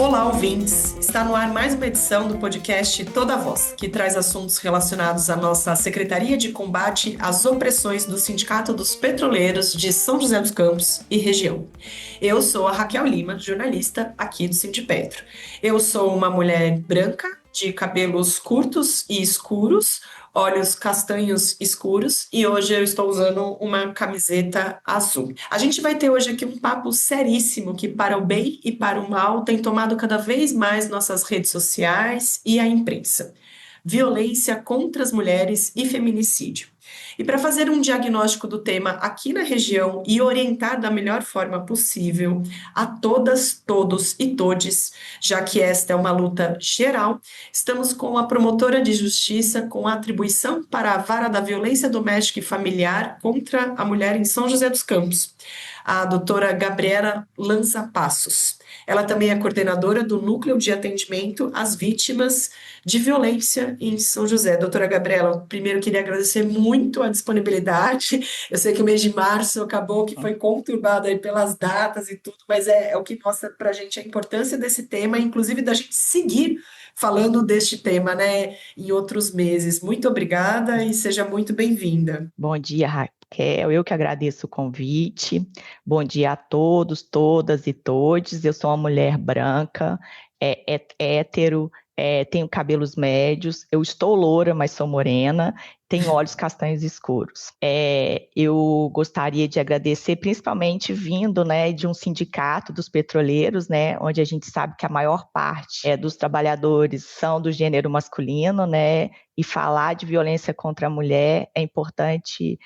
Olá, ouvintes! Está no ar mais uma edição do podcast Toda Voz, que traz assuntos relacionados à nossa Secretaria de Combate às Opressões do Sindicato dos Petroleiros de São José dos Campos e região. Eu sou a Raquel Lima, jornalista aqui do Sindipetro. Eu sou uma mulher branca, de cabelos curtos e escuros, olhos castanhos escuros, e hoje eu estou usando uma camiseta azul. A gente vai ter hoje aqui um papo seríssimo que, para o bem e para o mal, tem tomado cada vez mais nossas redes sociais e a imprensa. Violência contra as mulheres e feminicídio. E para fazer um diagnóstico do tema aqui na região e orientar da melhor forma possível a todas, todos e todes, já que esta é uma luta geral, estamos com a promotora de justiça com atribuição para a Vara da Violência Doméstica e Familiar contra a Mulher em São José dos Campos, a doutora Gabriela Lanza Passos. Ela também é coordenadora do Núcleo de Atendimento às Vítimas de Violência em São José. Doutora Gabriela, primeiro queria agradecer muito a disponibilidade. Eu sei que o mês de março acabou que foi conturbado aí pelas datas e tudo, mas é o que mostra para a gente a importância desse tema, inclusive da gente seguir falando deste tema, né, em outros meses. Muito obrigada e seja muito bem-vinda. Bom dia, Raquel. Eu que agradeço o convite. Bom dia a todos, todas e todes. Eu sou uma mulher branca, hétero, tenho cabelos médios. Eu estou loura, mas sou morena. Tenho olhos castanhos escuros. Eu gostaria de agradecer, principalmente vindo, né, de um sindicato dos petroleiros, né, onde a gente sabe que a maior parte dos trabalhadores são do gênero masculino, né, e falar de violência contra a mulher é importante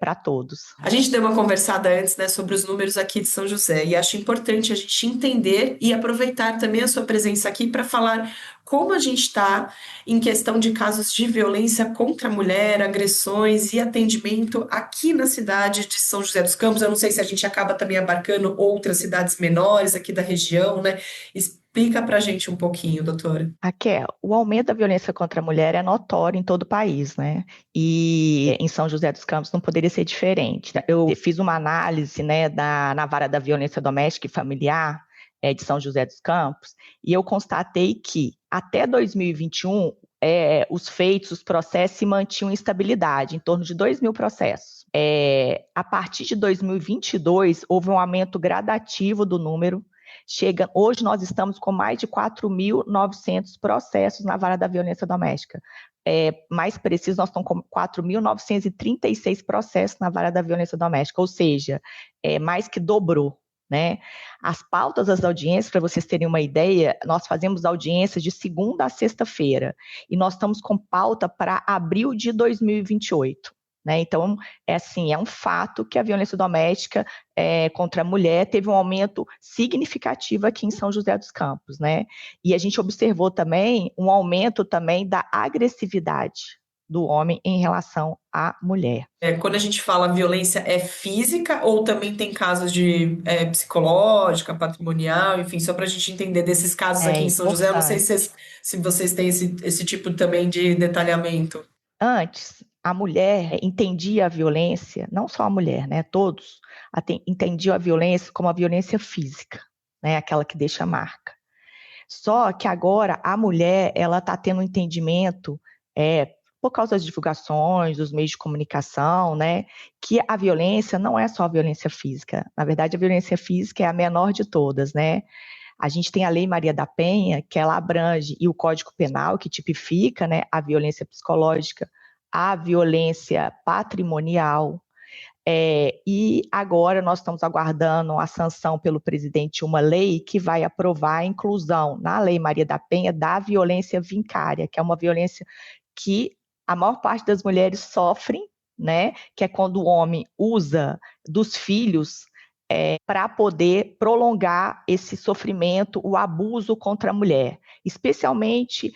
para todos. A gente deu uma conversada antes, né, sobre os números aqui de São José e acho importante a gente entender e aproveitar também a sua presença aqui para falar como a gente está em questão de casos de violência contra a mulher, agressões e atendimento aqui na cidade de São José dos Campos. Eu não sei se a gente acaba também abarcando outras cidades menores aqui da região, né? Explica para a gente um pouquinho, doutora. Raquel, o aumento da violência contra a mulher é notório em todo o país, né? E em São José dos Campos não poderia ser diferente. Eu fiz uma análise, né, na Vara da Violência Doméstica e Familiar de São José dos Campos, e eu constatei que até 2021 os feitos, os processos se mantinham em estabilidade, em torno de 2.000 processos. A partir de 2022, houve um aumento gradativo do número. Hoje nós estamos com mais de 4.900 processos na Vara da Violência Doméstica. Mais preciso, nós estamos com 4.936 processos na Vara da Violência Doméstica, ou seja, mais que dobrou. Né? As pautas das audiências, para vocês terem uma ideia, nós fazemos audiências de segunda a sexta-feira e nós estamos com pauta para abril de 2028. Né? Então, é um fato que a violência doméstica contra a mulher teve um aumento significativo aqui em São José dos Campos. Né? E a gente observou também um aumento também da agressividade do homem em relação à mulher. Quando a gente fala violência, é física ou também tem casos de psicológica, patrimonial, enfim, só para a gente entender desses casos aqui É em São José, eu não sei importante. se vocês têm esse tipo também de detalhamento. Antes, a mulher entendia a violência, não só a mulher, né? Todos entendiam a violência como a violência física, né? Aquela que deixa marca. Só que agora a mulher ela está tendo um entendimento por causa das divulgações, dos meios de comunicação, né? Que a violência não é só a violência física. Na verdade, a violência física é a menor de todas, né? A gente tem a Lei Maria da Penha, que ela abrange, e o Código Penal, que tipifica, né, a violência psicológica, a violência patrimonial. E agora nós estamos aguardando a sanção pelo presidente uma lei que vai aprovar a inclusão na Lei Maria da Penha da violência vicária, que é uma violência que a maior parte das mulheres sofrem, né, que é quando o homem usa dos filhos para poder prolongar esse sofrimento, o abuso contra a mulher, especialmente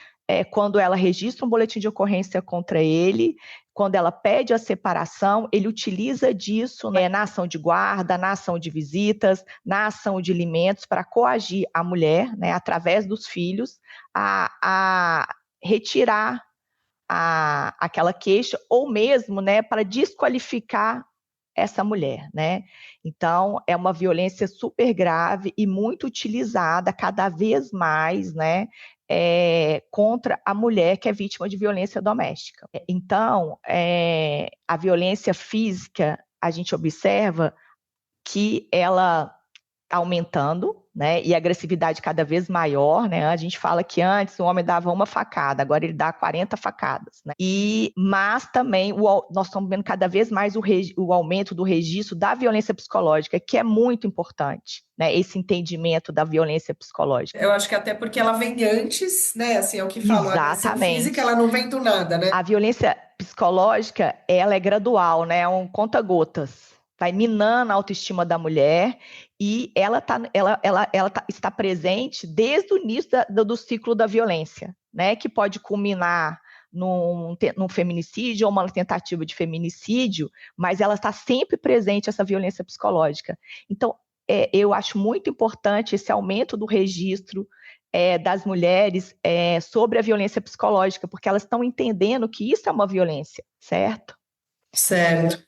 quando ela registra um boletim de ocorrência contra ele, quando ela pede a separação, ele utiliza disso, né, na ação de guarda, na ação de visitas, na ação de alimentos, para coagir a mulher, né, através dos filhos, a retirar aquela queixa, ou mesmo, né, para desqualificar essa mulher, né? Então, é uma violência super grave e muito utilizada cada vez mais, né? Contra a mulher que é vítima de violência doméstica. Então, a violência física, a gente observa que ela está aumentando, né? E a agressividade cada vez maior, né? A gente fala que antes o homem dava uma facada, agora ele dá 40 facadas, né? Mas também nós estamos vendo cada vez mais o aumento do registro da violência psicológica, que é muito importante, né? Esse entendimento da violência psicológica. Eu acho que até porque ela vem antes, né? Assim, é o que falam, a agressão física, Exatamente. ela não vem do nada, né? A violência psicológica, ela é gradual, né? É um conta-gotas. Vai minando a autoestima da mulher e ela está presente desde o início do ciclo da violência, né? Que pode culminar num feminicídio ou uma tentativa de feminicídio, mas ela está sempre presente, essa violência psicológica. Então, eu acho muito importante esse aumento do registro das mulheres sobre a violência psicológica, porque elas estão entendendo que isso é uma violência, certo? Certo.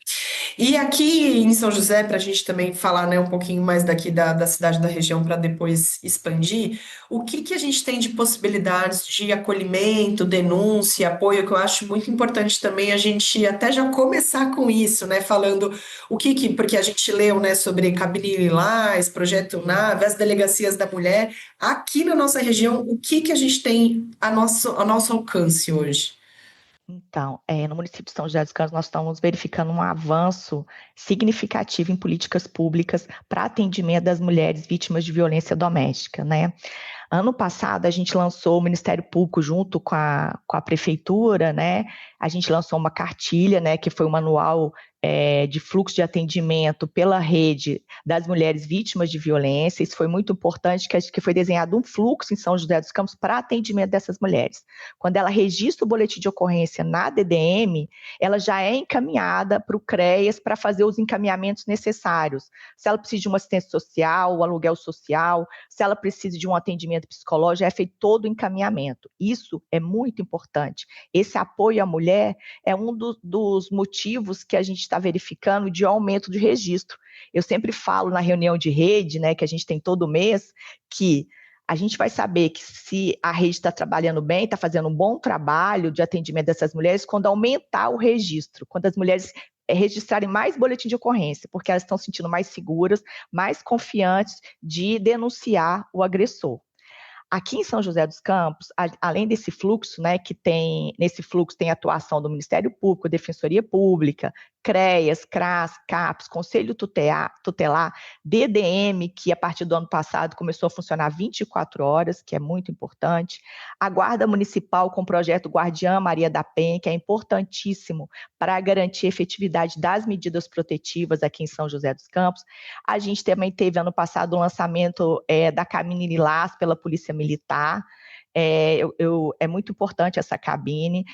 E aqui em São José, para a gente também falar, né, um pouquinho mais daqui da cidade da região, para depois expandir, o que que a gente tem de possibilidades de acolhimento, denúncia, apoio, que eu acho muito importante também a gente até já começar com isso, né, falando porque a gente leu, né, sobre Cabine Lilás, Projeto Nave, as delegacias da mulher, aqui na nossa região, o que que a gente tem a nosso alcance hoje? Então, no município de São José dos Campos, nós estamos verificando um avanço significativo em políticas públicas para atendimento das mulheres vítimas de violência doméstica, né? Ano passado, a gente lançou o Ministério Público junto com a Prefeitura, né? A gente lançou uma cartilha, né? Que foi o manual de fluxo de atendimento pela rede das mulheres vítimas de violência. Isso foi muito importante, que foi desenhado um fluxo em São José dos Campos para atendimento dessas mulheres. Quando ela registra o boletim de ocorrência na DDM, ela já é encaminhada para o CREAS para fazer os encaminhamentos necessários. Se ela precisa de uma assistência social, o aluguel social, se ela precisa de um atendimento psicológico, já é feito todo o encaminhamento. Isso é muito importante. Esse apoio à mulher é um dos motivos que a gente está verificando de aumento de registro. Eu sempre falo na reunião de rede, né, que a gente tem todo mês, que a gente vai saber que se a rede está trabalhando bem, está fazendo um bom trabalho de atendimento dessas mulheres, quando aumentar o registro, quando as mulheres registrarem mais boletim de ocorrência, porque elas estão se sentindo mais seguras, mais confiantes de denunciar o agressor. Aqui em São José dos Campos, além desse fluxo, né, nesse fluxo tem atuação do Ministério Público, Defensoria Pública, CREAS, CRAS, CAPS, Conselho Tutelar, DDM, que a partir do ano passado começou a funcionar 24 horas, que é muito importante, a Guarda Municipal com o projeto Guardiã Maria da Penha, que é importantíssimo para garantir a efetividade das medidas protetivas aqui em São José dos Campos. A gente também teve ano passado o lançamento da cabine Lilás pela Polícia Militar. É muito importante essa cabine.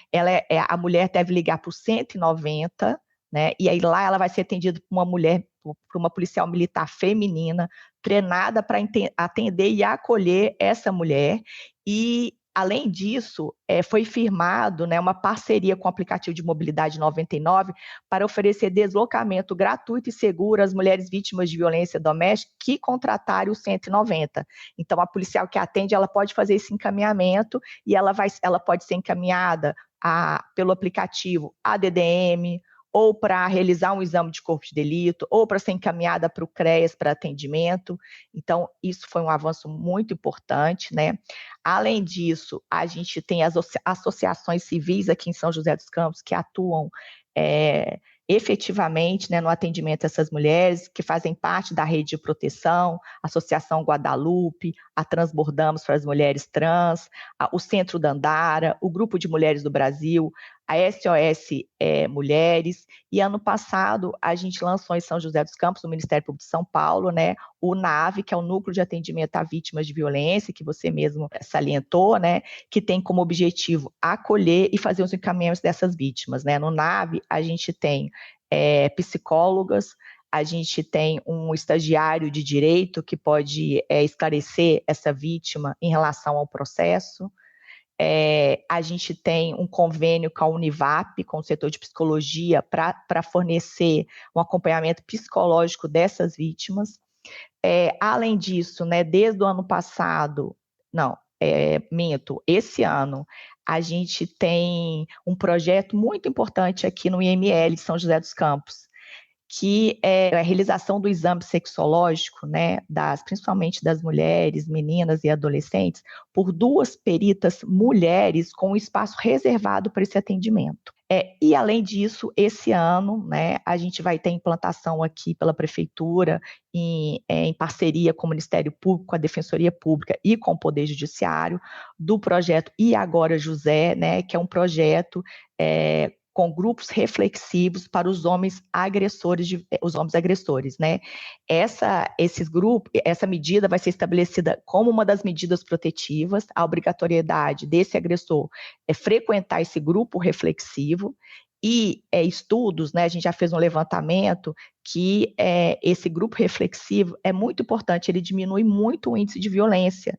A mulher deve ligar para o 190, né? E aí lá ela vai ser atendida por uma mulher, por uma policial militar feminina, treinada para atender e acolher essa mulher. E além disso, foi firmado, né, uma parceria com o aplicativo de mobilidade 99 para oferecer deslocamento gratuito e seguro às mulheres vítimas de violência doméstica que contratarem o 190. Então, a policial que atende, ela pode fazer esse encaminhamento e ela pode ser encaminhada pelo aplicativo ADDM, ou para realizar um exame de corpo de delito, ou para ser encaminhada para o CREAS para atendimento. Então, isso foi um avanço muito importante, né? Além disso, a gente tem as associações civis aqui em São José dos Campos que atuam efetivamente, né, no atendimento a essas mulheres, que fazem parte da rede de proteção, a Associação Guadalupe, a Transbordamos para as Mulheres Trans, o Centro Dandara, o Grupo de Mulheres do Brasil, a SOS Mulheres, e ano passado a gente lançou em São José dos Campos, no Ministério Público de São Paulo, né, o NAVE, que é o Núcleo de Atendimento a Vítimas de Violência, que você mesmo salientou, né, que tem como objetivo acolher e fazer os encaminhamentos dessas vítimas, né. No NAVE a gente tem psicólogas, a gente tem um estagiário de direito que pode esclarecer essa vítima em relação ao processo. A gente tem um convênio com a Univap, com o setor de psicologia, para fornecer um acompanhamento psicológico dessas vítimas. Além disso, né, desde o ano passado, não, minto, esse ano, a gente tem um projeto muito importante aqui no IML de São José dos Campos, que é a realização do exame sexológico, né, principalmente das mulheres, meninas e adolescentes, por 2 peritas mulheres com um espaço reservado para esse atendimento. E, além disso, esse ano, né, a gente vai ter implantação aqui pela Prefeitura, em parceria com o Ministério Público, com a Defensoria Pública e com o Poder Judiciário, do projeto E Agora José, né, que é um projeto com grupos reflexivos para os homens agressores, né? Essa medida vai ser estabelecida como uma das medidas protetivas. A obrigatoriedade desse agressor é frequentar esse grupo reflexivo e estudos, né? A gente já fez um levantamento que esse grupo reflexivo é muito importante, ele diminui muito o índice de violência,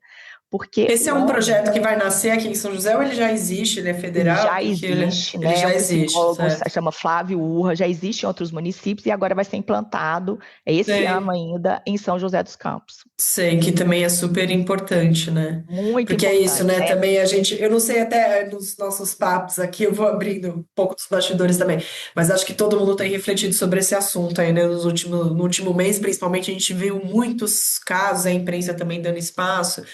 porque Esse é o um homem projeto que vai nascer aqui em São José ou ele já existe, ele é ele federal? já Porque existe, ele né? já Um existe, psicólogo certo? chama Flávio Urra, já existe em outros municípios e agora vai ser implantado esse ano Sei. ainda em São José dos Campos. Sei que também é super importante, né? Muito Porque é isso, importante, né? né? Também a gente, eu não sei até nos nossos papos aqui, eu vou abrindo um pouco dos bastidores também, mas acho que todo mundo tem refletido sobre esse assunto aí, né? No último mês, principalmente, a gente viu muitos casos, a imprensa também dando espaço,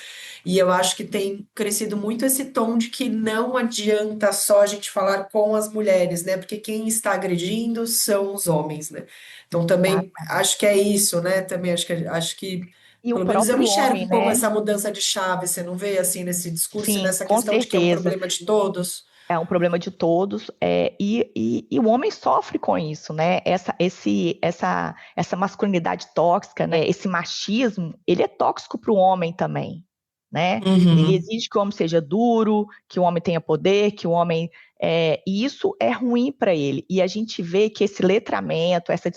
e eu acho que tem crescido muito esse tom de que não adianta só a gente falar com as mulheres, né? Porque quem está agredindo são os homens, né? Então também acho que Exatamente. é isso, né? Também acho que E o pelo menos eu próprio enxergo homem, um pouco né? essa mudança de chave, você não vê assim nesse discurso e Sim, nessa com questão de que é um certeza. problema de todos? É um problema de todos, e o homem sofre com isso, né? Essa masculinidade tóxica, né? Esse machismo, ele é tóxico para o homem também, né? Ele Uhum. exige que o homem seja duro, que o homem tenha poder, que o homem. E isso é ruim para ele. E a gente vê que esse letramento, essa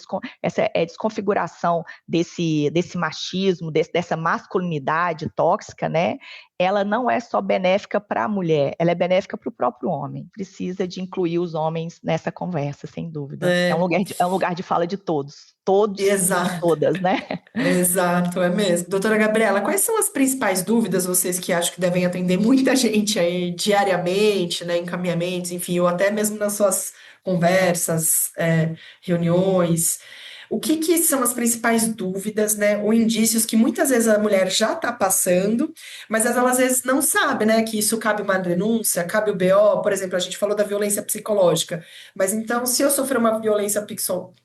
desconfiguração desse machismo, dessa masculinidade tóxica, né? Ela não é só benéfica para a mulher, ela é benéfica para o próprio homem. Precisa de incluir os homens nessa conversa, sem dúvida. É, É um lugar de fala de todos, todos e exato, todas, né? exato, é mesmo. Doutora Gabriela, quais são as principais dúvidas vocês que acham que devem atender muita gente aí diariamente, né, encaminhamentos, enfim, ou até mesmo nas suas conversas, reuniões? O que que são as principais dúvidas, né, ou indícios que muitas vezes a mulher já está passando, mas ela às vezes não sabe, né, que isso cabe uma denúncia, cabe o BO, por exemplo, a gente falou da violência psicológica, mas então se eu sofrer uma violência psicológica,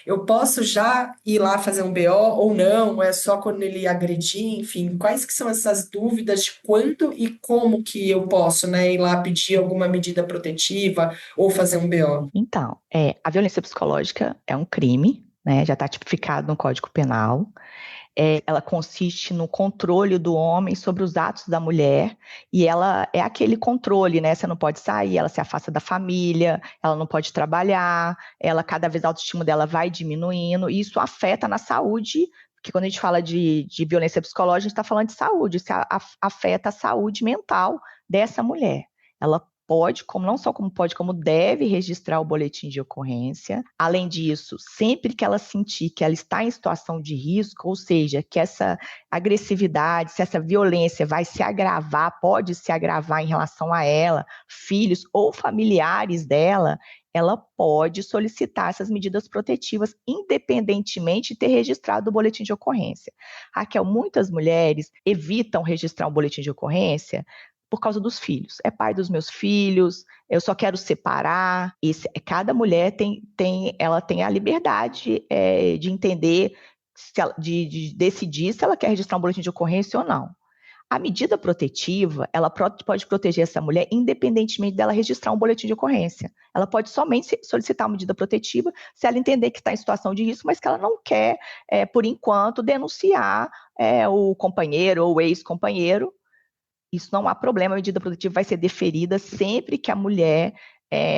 eu posso já ir lá fazer um BO ou não? É só quando ele agredir? Enfim, quais que são essas dúvidas de quando e como que eu posso, né, ir lá pedir alguma medida protetiva ou fazer um BO? Então, a violência psicológica é um crime, né? Já está tipificado no Código Penal. Ela consiste no controle do homem sobre os atos da mulher, e ela é aquele controle, né? Você não pode sair, ela se afasta da família, ela não pode trabalhar, cada vez a autoestima dela vai diminuindo, e isso afeta na saúde, porque quando a gente fala de violência psicológica, a gente está falando de saúde, isso afeta a saúde mental dessa mulher. Ela pode, não só como pode, como deve registrar o boletim de ocorrência. Além disso, sempre que ela sentir que ela está em situação de risco, ou seja, que essa agressividade, se essa violência vai se agravar, pode se agravar em relação a ela, filhos ou familiares dela, ela pode solicitar essas medidas protetivas, independentemente de ter registrado o boletim de ocorrência. Raquel, muitas mulheres evitam registrar um boletim de ocorrência por causa dos filhos. É pai dos meus filhos, eu só quero separar. Cada mulher ela tem a liberdade de entender, de decidir se ela quer registrar um boletim de ocorrência ou não. A medida protetiva, ela pode proteger essa mulher independentemente dela registrar um boletim de ocorrência. Ela pode somente solicitar uma medida protetiva se ela entender que está em situação de risco, mas que ela não quer, por enquanto, denunciar o companheiro ou o ex-companheiro. Isso não há problema, a medida protetiva vai ser deferida sempre que a mulher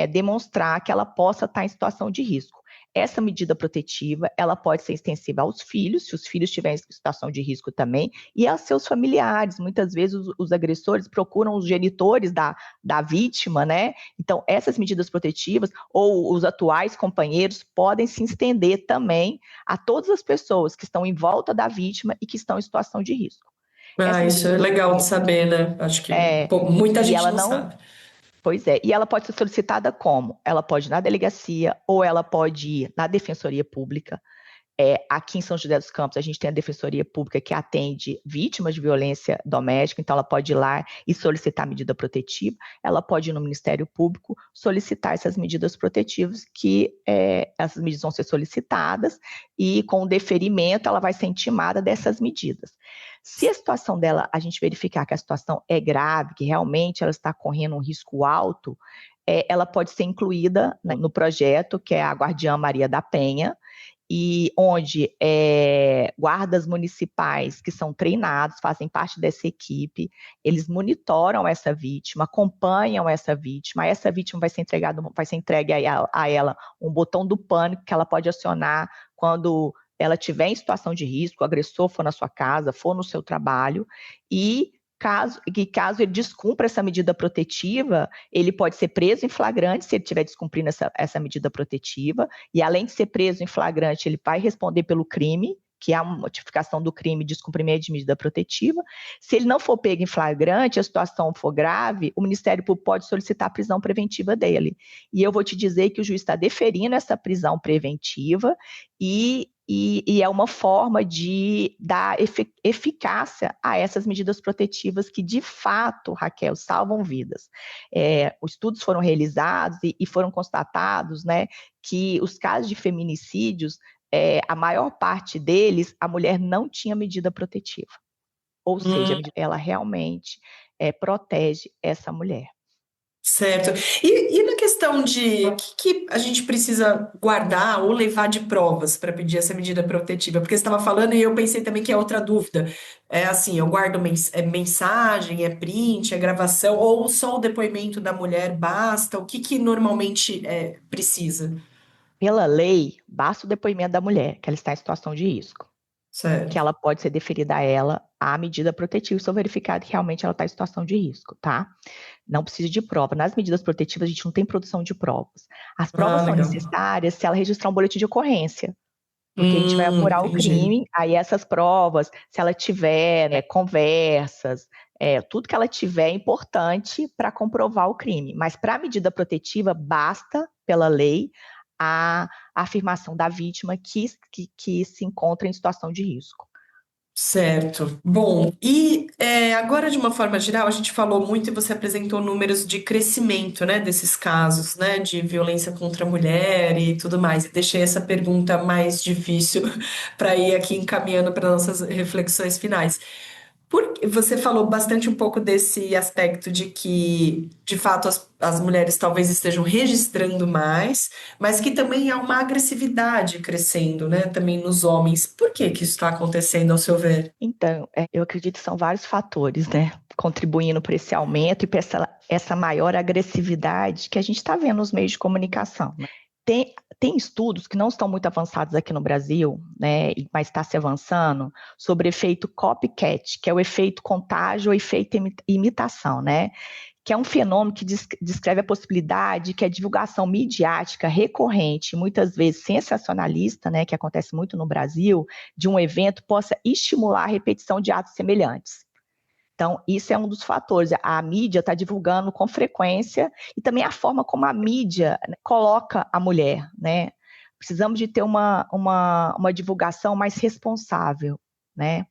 demonstrar que ela possa estar em situação de risco. Essa medida protetiva, ela pode ser extensiva aos filhos, se os filhos estiverem em situação de risco também, e aos seus familiares. Muitas vezes os agressores procuram os genitores da vítima, né? Então, essas medidas protetivas ou os atuais companheiros podem se estender também a todas as pessoas que estão em volta da vítima e que estão em situação de risco. Ah, Essa isso medida é legal de protetiva, saber, né? Acho que é, pô, muita e gente ela não não, sabe. pois é, e ela pode ser solicitada como? Ela pode ir na delegacia ou ela pode ir na Defensoria Pública. Aqui em São José dos Campos, a gente tem a Defensoria Pública que atende vítimas de violência doméstica, então ela pode ir lá e solicitar medida protetiva, ela pode ir no Ministério Público solicitar essas medidas protetivas, que essas medidas vão ser solicitadas e com o deferimento ela vai ser intimada dessas medidas. Se a situação dela, a gente verificar que a situação é grave, que realmente ela está correndo um risco alto, ela pode ser incluída no projeto, que é a Guardiã Maria da Penha, e onde guardas municipais que são treinados, fazem parte dessa equipe, eles monitoram essa vítima, acompanham essa vítima vai ser entregue a ela um botão do pânico que ela pode acionar quando ela estiver em situação de risco, o agressor for na sua casa, for no seu trabalho, e caso ele descumpra essa medida protetiva, ele pode ser preso em flagrante se ele estiver descumprindo essa medida protetiva, e além de ser preso em flagrante, ele vai responder pelo crime, que é a notificação do crime de descumprimento de medida protetiva. Se ele não for pego em flagrante, a situação for grave, o Ministério Público pode solicitar a prisão preventiva dele. E eu vou te dizer que o juiz está deferindo essa prisão preventiva e é uma forma de dar eficácia a essas medidas protetivas que, de fato, Raquel, salvam vidas. Os estudos foram realizados e foram constatados, né, que os casos de feminicídios, a maior parte deles, a mulher não tinha medida protetiva. Ou seja, ela realmente protege essa mulher. Certo. E na questão de o que a gente precisa guardar ou levar de provas para pedir essa medida protetiva? Porque você estava falando e eu pensei também que é outra dúvida. É assim, eu guardo mensagem, é print, é gravação, ou só o depoimento da mulher basta? O que normalmente precisa? Pela lei, basta o depoimento da mulher, que ela está em situação de risco, que Certo. ela pode ser deferida a ela a medida protetiva se for verificado que realmente ela está em situação de risco, tá? Não precisa de prova. Nas medidas protetivas, a gente não tem produção de provas. As provas Ah, são legal. necessárias se ela registrar um boletim de ocorrência, porque a gente vai apurar o Entendi. crime, aí essas provas, se ela tiver conversas, tudo que ela tiver é importante para comprovar o crime. Mas para a medida protetiva, basta, pela lei, a afirmação da vítima que se encontra em situação de risco. Certo. Bom, e agora de uma forma geral, a gente falou muito e você apresentou números de crescimento, né, desses casos, né, de violência contra a mulher e tudo mais. E deixei essa pergunta mais difícil para ir aqui encaminhando para nossas reflexões finais. Você falou bastante um pouco desse aspecto de que, de fato, as mulheres talvez estejam registrando mais, mas que também há uma agressividade crescendo, né, também nos homens. Por que que isso está acontecendo, ao seu ver? Então, eu acredito que são vários fatores, né, contribuindo para esse aumento e para essa maior agressividade que a gente está vendo nos meios de comunicação. Tem estudos que não estão muito avançados aqui no Brasil, né, mas está se avançando, sobre efeito copycat, que é o efeito contágio ou efeito imitação, né? Que é um fenômeno que descreve a possibilidade que a divulgação midiática recorrente, muitas vezes sensacionalista, né, que acontece muito no Brasil, de um evento possa estimular a repetição de atos semelhantes. Então, isso é um dos fatores. A mídia está divulgando com frequência e também a forma como a mídia, né, coloca a mulher, né? Precisamos de ter uma divulgação mais responsável, né?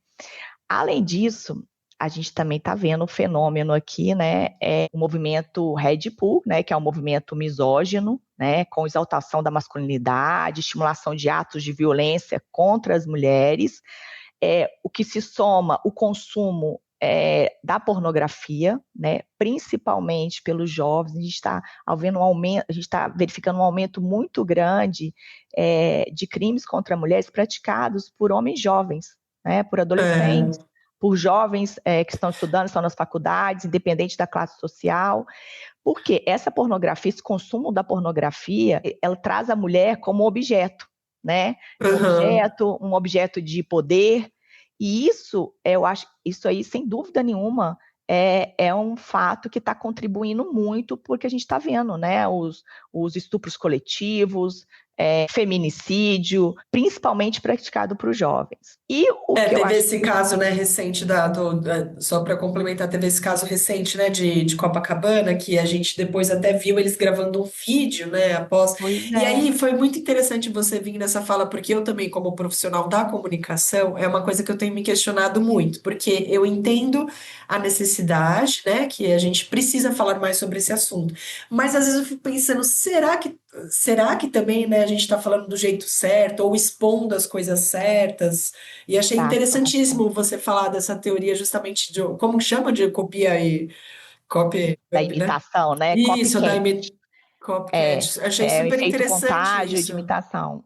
Além disso, a gente também está vendo um fenômeno aqui, né? O movimento Red Pill, né? Que é um movimento misógino, né? Com exaltação da masculinidade, estimulação de atos de violência contra as mulheres. O que se soma o consumo da pornografia, né, principalmente pelos jovens. A gente está vendo um aumento, a gente está verificando um aumento muito grande de crimes contra mulheres praticados por homens jovens, né, por adolescentes, por jovens que estão estudando, estão nas faculdades, independente da classe social. Porque essa pornografia, esse consumo da pornografia, ela traz a mulher como objeto, né? Aham. Um objeto de poder. E isso, eu acho, isso aí, sem dúvida nenhuma, é um fato que está contribuindo muito porque a gente está vendo, né? Os estupros coletivos, feminicídio, principalmente praticado por jovens. E o que eu Teve acho esse caso, né, recente só para complementar, teve esse caso recente, né, de Copacabana, que a gente depois até viu eles gravando um vídeo, né, após. pois E é, aí foi muito interessante você vir nessa fala, porque eu também, como profissional da comunicação, é uma coisa que eu tenho me questionado muito, porque eu entendo a necessidade, né, que a gente precisa falar mais sobre esse assunto. Mas às vezes eu fico pensando, será que também, né, a gente está falando do jeito certo, ou expondo as coisas certas? E achei exato, Raquel. interessantíssimo você falar dessa teoria justamente de, como que chama de copia e copy, Da né? imitação, né? Isso, Copycat. É, copycat. Achei é o super efeito interessante contágio de isso. imitação.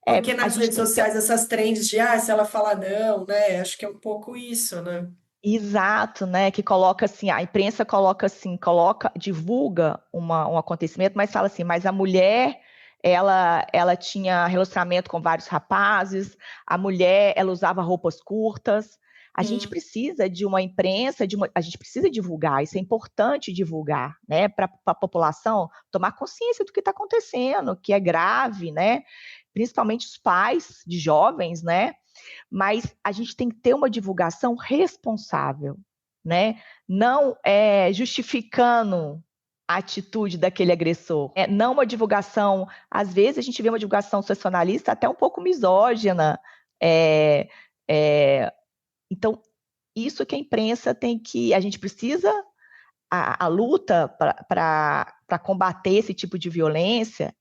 Porque A nas gente redes tem que ter. sociais, essas trends de, se ela falar não, né? Acho que é um pouco isso, né? Exato, né? Que coloca assim, a imprensa coloca assim, divulga um acontecimento, mas fala assim, mas a mulher, ela tinha relacionamento com vários rapazes, a mulher, ela usava roupas curtas. A gente Hum. precisa de uma imprensa, a gente precisa divulgar, isso é importante divulgar, né? Para a população tomar consciência do que está acontecendo, que é grave, né? Principalmente os pais de jovens, né? Mas a gente tem que ter uma divulgação responsável, né? Não justificando a atitude daquele agressor. Não uma divulgação, às vezes a gente vê uma divulgação sensacionalista até um pouco misógina. É, é, então, isso que a imprensa a gente precisa, a luta para combater esse tipo de violência,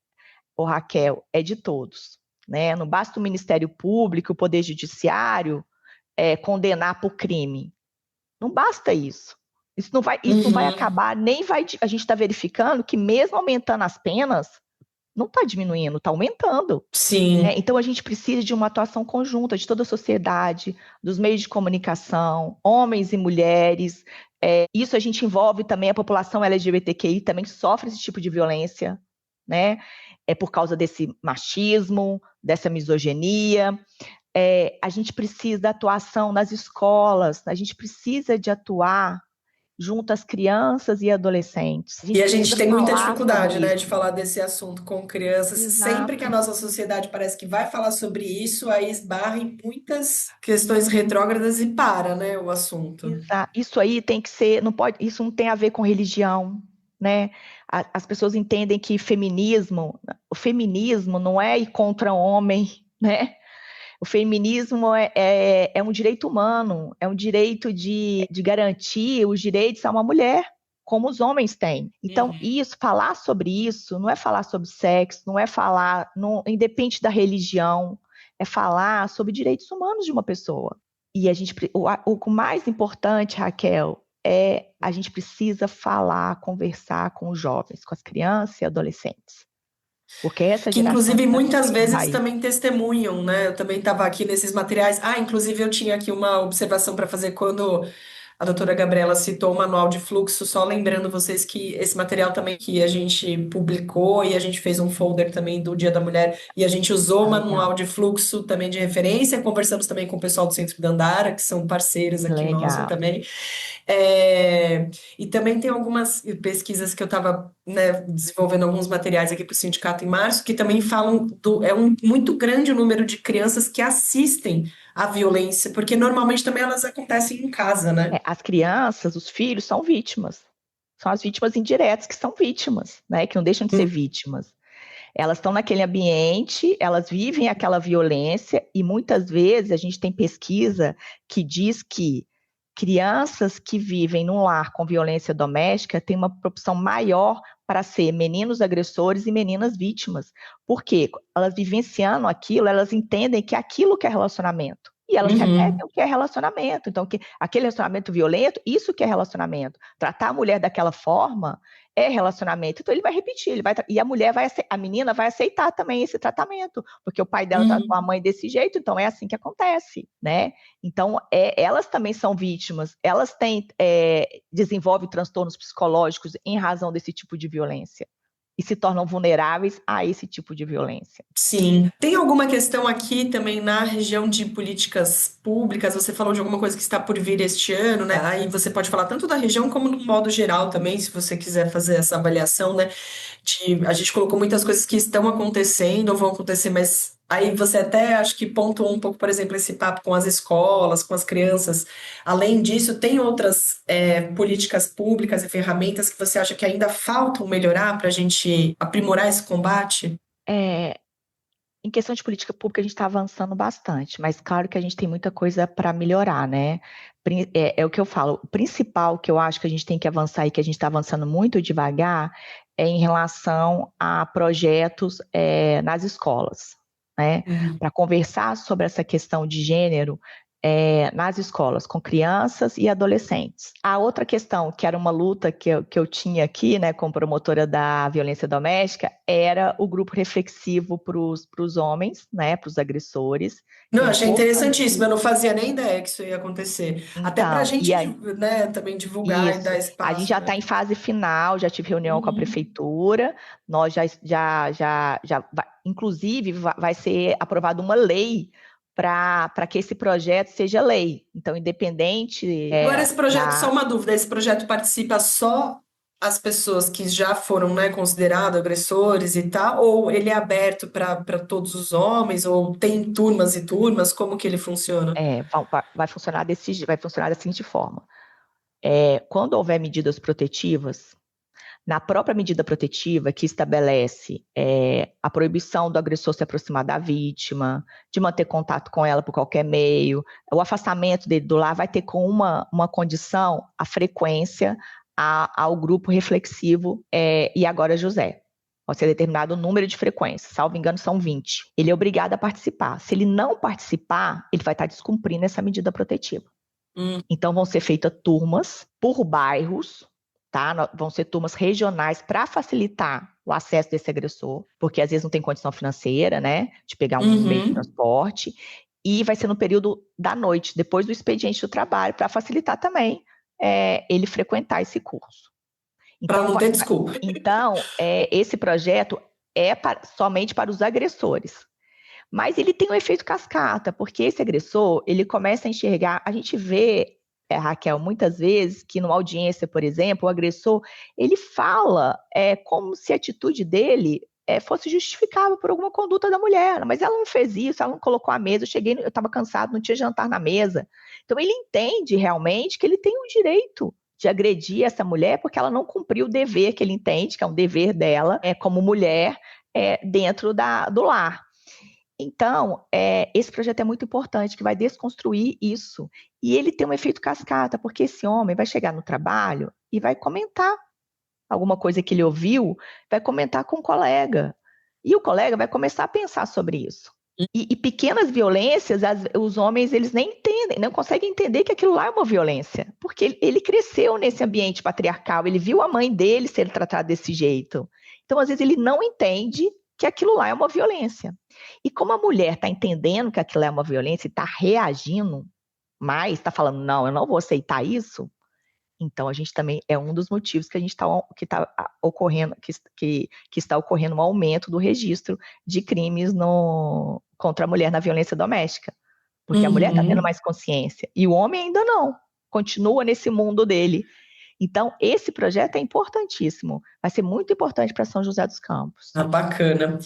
Raquel, é de todos. Né? Não basta o Ministério Público, o Poder Judiciário condenar por crime. Não basta isso. Isso não vai Uhum. acabar, nem vai. A gente está verificando que, mesmo aumentando as penas, não está diminuindo, está aumentando. Né? Sim. Então, a gente precisa de uma atuação conjunta de toda a sociedade, dos meios de comunicação, homens e mulheres. Isso a gente envolve também a população LGBTQI, também sofre esse tipo de violência, né? É por causa desse machismo, dessa misoginia. A gente precisa da atuação nas escolas, a gente precisa de atuar junto às crianças e adolescentes. A E gente a gente precisa tem muita falar dificuldade, sobre né, de isso. falar desse assunto com crianças. Sempre que a Exato. nossa sociedade parece que vai falar sobre isso, aí esbarra em muitas questões retrógradas e para, né, o assunto. Isso aí tem que ser, não pode, isso não tem a ver com religião, né? As pessoas entendem que o feminismo não é ir contra o homem, né? O feminismo é um direito humano, é um direito de garantir os direitos a uma mulher, como os homens têm. Então, Uhum. falar sobre isso, não é falar sobre sexo, não é falar, não, independente da religião, é falar sobre direitos humanos de uma pessoa. E o mais importante, Raquel, a gente precisa falar, conversar com os jovens, com as crianças e adolescentes. Porque é essa Que geração inclusive que está muitas destruindo o vezes país. também testemunham, né? Eu também estava aqui nesses materiais. Inclusive eu tinha aqui uma observação para fazer quando a doutora Gabriela citou o manual de fluxo, só lembrando vocês que esse material também que a gente publicou e a gente fez um folder também do Dia da Mulher e a gente usou Tá o legal, manual de fluxo também de referência, conversamos também com o pessoal do Centro Dandara, que são parceiros aqui nosso legal. também. É, e também tem algumas pesquisas que eu estava, né, desenvolvendo alguns materiais aqui para o sindicato em março, que também falam é um muito grande o número de crianças que assistem à violência, porque normalmente também elas acontecem em casa, né? As crianças, os filhos são vítimas. São as vítimas indiretas que são vítimas, né? Que não deixam de ser vítimas. Elas estão naquele ambiente, elas vivem aquela violência e muitas vezes a gente tem pesquisa que diz que crianças que vivem num lar com violência doméstica têm uma propensão maior para ser meninos agressores e meninas vítimas. Por quê? Elas vivenciando aquilo, elas entendem que aquilo que é relacionamento. E elas repetem Uhum. o que é relacionamento. Então, aquele relacionamento violento, isso que é relacionamento. Tratar a mulher daquela forma é relacionamento. Então ele vai repetir, e a menina vai aceitar também esse tratamento, porque o pai dela tratou a mãe desse jeito, então é assim que acontece, né? Então elas também são vítimas, elas desenvolvem transtornos psicológicos em razão desse tipo de violência e se tornam vulneráveis a esse tipo de violência. Sim. Tem alguma questão aqui também na região de políticas públicas? Você falou de alguma coisa que está por vir este ano, né? Aí você pode falar tanto da região como no modo geral também, se você quiser fazer essa avaliação, né? A gente colocou muitas coisas que estão acontecendo ou vão acontecer, mas aí você até acho que pontuou um pouco, por exemplo, esse papo com as escolas, com as crianças. Além disso, tem outras políticas públicas e ferramentas que você acha que ainda faltam melhorar para a gente aprimorar esse combate? Em questão de política pública, a gente está avançando bastante, mas claro que a gente tem muita coisa para melhorar, né? É o que eu falo, o principal que eu acho que a gente tem que avançar e que a gente está avançando muito devagar é em relação a projetos nas escolas, né? Para conversar sobre essa questão de gênero nas escolas, com crianças e adolescentes. A outra questão, que era uma luta que eu tinha aqui, né, como promotora da violência doméstica, era o grupo reflexivo para os homens, né, para os agressores. Não, É achei interessantíssimo. importante. Eu não fazia nem ideia que isso ia acontecer. Até para a Então, gente, né, também divulgar e dar isso, a gente espaço, já né? está em fase final, já tive reunião com a Uhum. prefeitura, nós inclusive vai ser aprovada uma lei para que esse projeto seja lei. Então, independente Agora, esse projeto, só da. uma dúvida, esse projeto participa só as pessoas que já foram, né, considerados agressores e tal, ou ele é aberto para todos os homens, ou tem turmas e turmas, como que ele funciona? Vai funcionar da seguinte forma. Quando houver medidas protetivas, na própria medida protetiva que estabelece a proibição do agressor se aproximar da vítima, de manter contato com ela por qualquer meio, o afastamento dele do lar vai ter com uma condição a frequência ao grupo reflexivo e agora José. Pode ser determinado o número de frequências, salvo engano são 20. Ele é obrigado a participar. Se ele não participar, ele vai estar descumprindo essa medida protetiva. Então vão ser feitas turmas por bairros, tá? Vão ser turmas regionais para facilitar o acesso desse agressor, porque às vezes não tem condição financeira, né, de pegar um meio de transporte, e vai ser no período da noite, depois do expediente do trabalho, para facilitar também ele frequentar esse curso. Para Então, não ter desculpa. esse projeto é somente para os agressores. Mas ele tem um efeito cascata, porque esse agressor, ele começa a enxergar, a gente vê, Raquel, muitas vezes que numa audiência, por exemplo, o agressor, ele fala como se a atitude dele fosse justificável por alguma conduta da mulher, mas ela não fez isso, ela não colocou a mesa, eu estava cansado, não tinha jantar na mesa. Então ele entende realmente que ele tem o direito de agredir essa mulher porque ela não cumpriu o dever que ele entende, que é um dever dela, como mulher, dentro do lar. Então, esse projeto é muito importante, que vai desconstruir isso. E ele tem um efeito cascata, porque esse homem vai chegar no trabalho e vai comentar alguma coisa que ele ouviu, vai comentar com um colega. E o colega vai começar a pensar sobre isso. E pequenas violências, os homens, eles nem entendem, não conseguem entender que aquilo lá é uma violência. Porque ele cresceu nesse ambiente patriarcal, ele viu a mãe dele ser tratada desse jeito. Então, às vezes, ele não entende que aquilo lá é uma violência. E como a mulher está entendendo que aquilo é uma violência e está reagindo mais, está falando, não, eu não vou aceitar isso, então a gente também é um dos motivos que está ocorrendo um aumento do registro de crimes contra a mulher na violência doméstica. Porque a mulher está tendo mais consciência e o homem ainda não, continua nesse mundo dele. Então, esse projeto é importantíssimo, vai ser muito importante para São José dos Campos. Ah, bacana.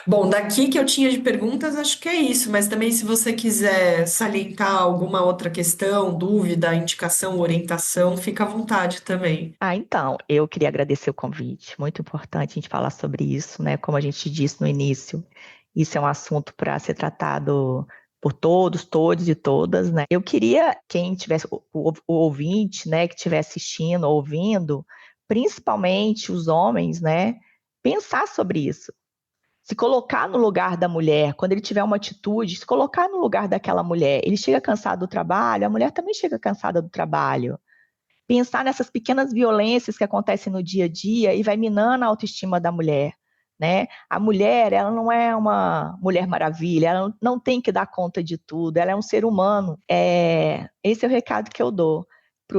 Bom, daqui que eu tinha de perguntas, acho que é isso, mas também se você quiser salientar alguma outra questão, dúvida, indicação, orientação, fica à vontade também. Então, eu queria agradecer o convite, muito importante a gente falar sobre isso, né? Como a gente disse no início, isso é um assunto para ser tratado por todos e todas, né? Eu queria, quem tivesse, o ouvinte, né, que estiver assistindo, ouvindo, principalmente os homens, né, pensar sobre isso. Se colocar no lugar da mulher, quando ele tiver uma atitude, se colocar no lugar daquela mulher. Ele chega cansado do trabalho, a mulher também chega cansada do trabalho. pensar nessas pequenas violências que acontecem no dia a dia e vai minando a autoestima da mulher, né? A mulher, ela não é uma mulher maravilha, ela não tem que dar conta de tudo, ela é um ser humano. Esse é o recado que eu dou,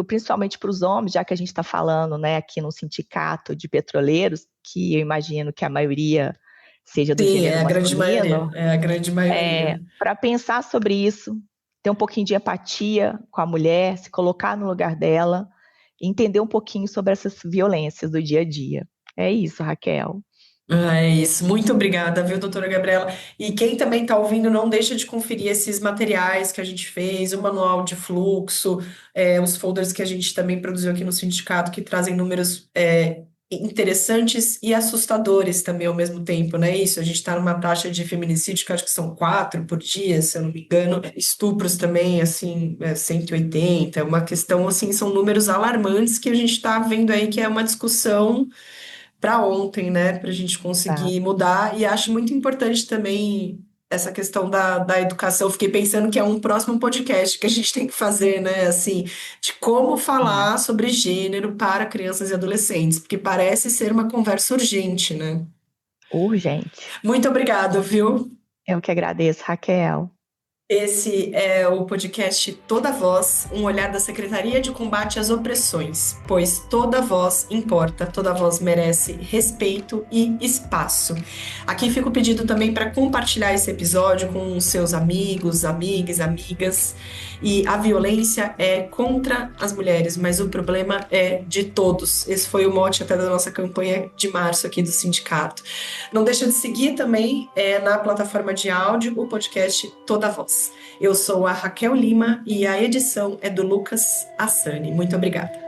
principalmente para os homens, já que a gente está falando, né, aqui no sindicato de petroleiros, que eu imagino que a maioria seja do Sim, é gênero a grande maioria. masculino, É a grande maioria. para pensar sobre isso, ter um pouquinho de empatia com a mulher, se colocar no lugar dela, e entender um pouquinho sobre essas violências do dia a dia. É isso, Raquel. É isso. Muito obrigada, viu, doutora Gabriela? E quem também está ouvindo, não deixa de conferir esses materiais que a gente fez, o manual de fluxo, os folders que a gente também produziu aqui no sindicato, que trazem números interessantes e assustadores também ao mesmo tempo, né? Isso, a gente está numa taxa de feminicídio que acho que são 4 por dia, se eu não me engano. Estupros também, assim, 180. É uma questão, assim, são números alarmantes que a gente está vendo aí que é uma discussão para ontem, né, para a gente Tá. conseguir mudar. E acho muito importante também essa questão da educação. Fiquei pensando que é um próximo podcast que a gente tem que fazer, né, assim, de como Sim. falar sobre gênero para crianças e adolescentes, porque parece ser uma conversa urgente, né? Urgente. Muito obrigado, viu? Eu que agradeço, Raquel. Esse é o podcast Toda Voz, um olhar da Secretaria de Combate às Opressões, pois toda voz importa, toda voz merece respeito e espaço. Aqui fica o pedido também para compartilhar esse episódio com seus amigos, amigas, amigas. E a violência é contra as mulheres, mas o problema é de todos. Esse foi o mote até da nossa campanha de março aqui do sindicato. Não deixa de seguir também na plataforma de áudio o podcast Toda Voz. Eu sou a Raquel Lima e a edição é do Lucas Assani. Muito obrigada.